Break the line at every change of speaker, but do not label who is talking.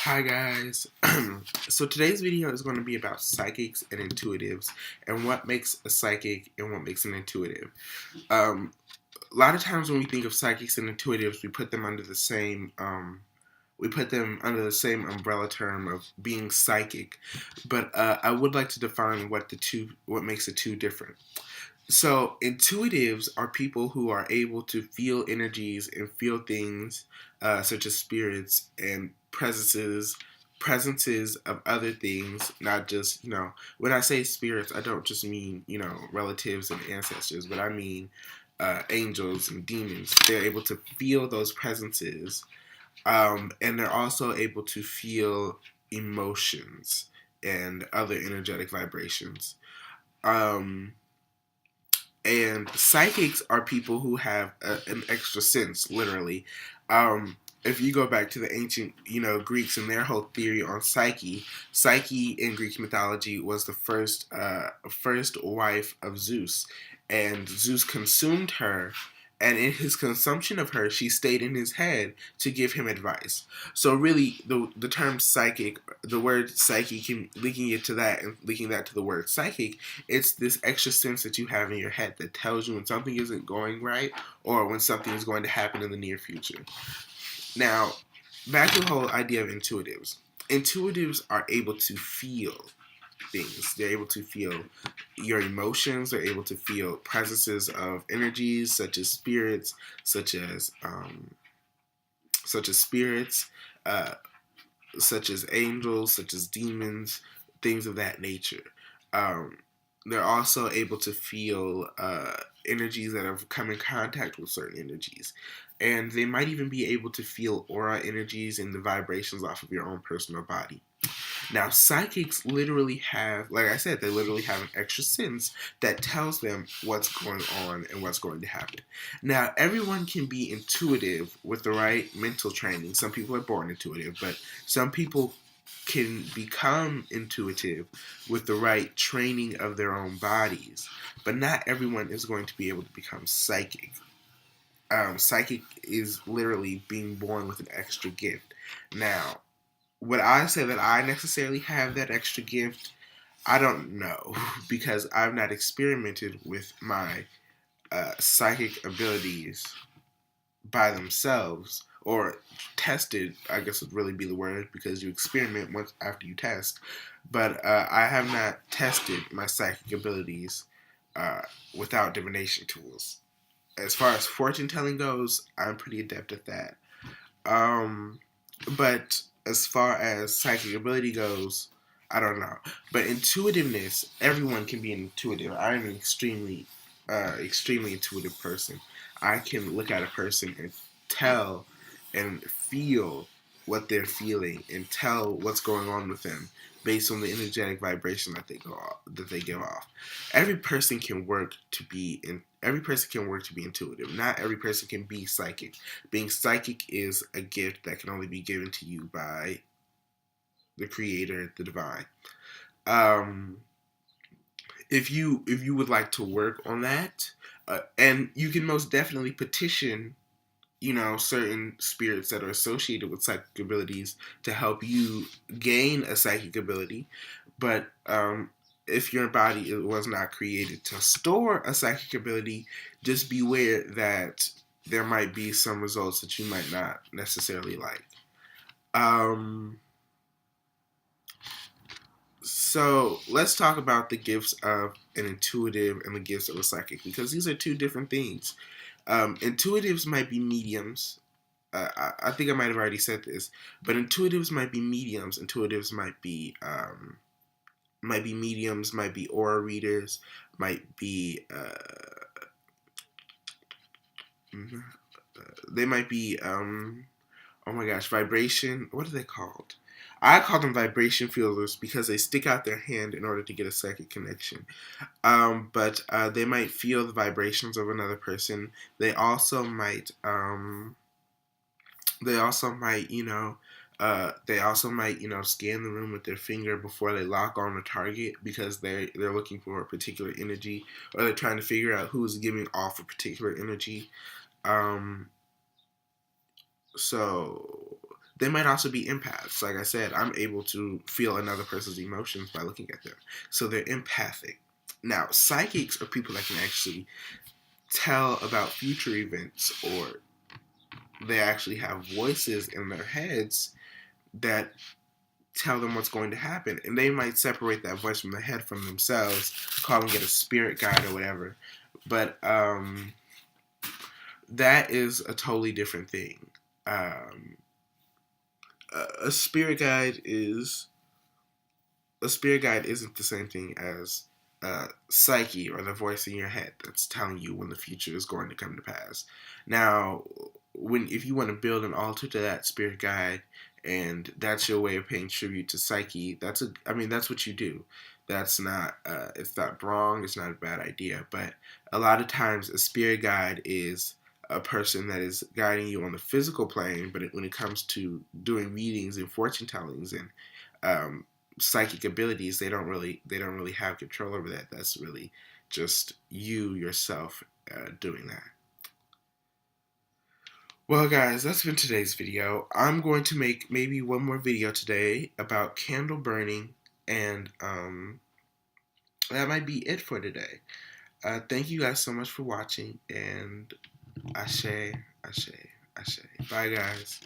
Hi guys. So today's video is going to be about psychics and intuitives and what makes a psychic and what makes an intuitive. A lot of times when we think of psychics and intuitives, we put them under the same umbrella term of being psychic. But I would like to define what makes the two different. So, intuitives are people who are able to feel energies and feel things such as spirits and presences of other things, not just, when I say spirits, I don't just mean, relatives and ancestors, but I mean angels and demons. They're able to feel those presences, and they're also able to feel emotions and other energetic vibrations. Um, and psychics are people who have an extra sense, literally. If you go back to the ancient, Greeks and their whole theory on Psyche in Greek mythology was the first wife of Zeus, and Zeus consumed her. And in his consumption of her, she stayed in his head to give him advice. So really, the term psychic, the word psyche, linking that to the word psychic, it's this extra sense that you have in your head that tells you when something isn't going right or when something is going to happen in the near future. Now, back to the whole idea of intuitives. Intuitives are able to feel things. They're able to feel your emotions. They're able to feel presences of energies such as spirits, such as spirits, uh, such as angels, such as demons, things of that nature. Um, they're also able to feel energies that have come in contact with certain energies. And they might even be able to feel aura energies and the vibrations off of your own personal body. Now, psychics literally have, like I said, they literally have an extra sense that tells them what's going on and what's going to happen. Now, everyone can be intuitive with the right mental training. Some people are born intuitive, but some people can become intuitive with the right training of their own bodies. But not everyone is going to be able to become psychic. Psychic is literally being born with an extra gift. Now, would I say that I necessarily have that extra gift? I don't know because I've not experimented with my psychic abilities by themselves or tested, I guess would really be the word because you experiment once after you test. But I have not tested my psychic abilities without divination tools. As far as fortune telling goes, I'm pretty adept at that. Um, but as far as psychic ability goes, I don't know. But intuitiveness, everyone can be intuitive. I'm an extremely intuitive person. I can look at a person and tell and feel what they're feeling and tell what's going on with them based on the energetic vibration that they give off. Every person can work to be in. Every person can work to be intuitive. Not every person can be psychic. Being psychic is a gift that can only be given to you by the Creator, the Divine. Um, if you would like to work on that, and you can most definitely petition, certain spirits that are associated with psychic abilities to help you gain a psychic ability. But if your body was not created to store a psychic ability, just beware that there might be some results that you might not necessarily like. Um, so let's talk about the gifts of an intuitive and the gifts of a psychic because these are two different things. Intuitives might be mediums. I think I might have already said this, but intuitives might be mediums. Intuitives might be mediums, might be aura readers, might be they might be oh my gosh, vibration. What are they called? I call them vibration fielders because they stick out their hand in order to get a psychic connection. But they might feel the vibrations of another person. They also might. They also might. Scan the room with their finger before they lock on a target because they're looking for a particular energy, or they're trying to figure out who's giving off a particular energy. Um, so They might also be empaths. Like I said, I'm able to feel another person's emotions by looking at them. So they're empathic. Now, psychics are people that can actually tell about future events, or they actually have voices in their heads that tell them what's going to happen. And they might separate that voice from the head from themselves, calling it a spirit guide or whatever. But that is a totally different thing. Um, a spirit guide is a spirit guide isn't the same thing as psyche, or the voice in your head that's telling you when the future is going to come to pass. Now, if you want to build an altar to that spirit guide, and that's your way of paying tribute to psyche, that's what you do. That's not it's not wrong. It's not a bad idea. But a lot of times, a spirit guide is a person that is guiding you on the physical plane. But when it comes to doing readings and fortune tellings and psychic abilities, they don't really have control over that. That's really just you yourself doing that. Well, guys, that's been today's video. I'm going to make maybe one more video today about candle burning, and that might be it for today. Thank you guys so much for watching, and ashe, ashe, ashe. Bye, guys.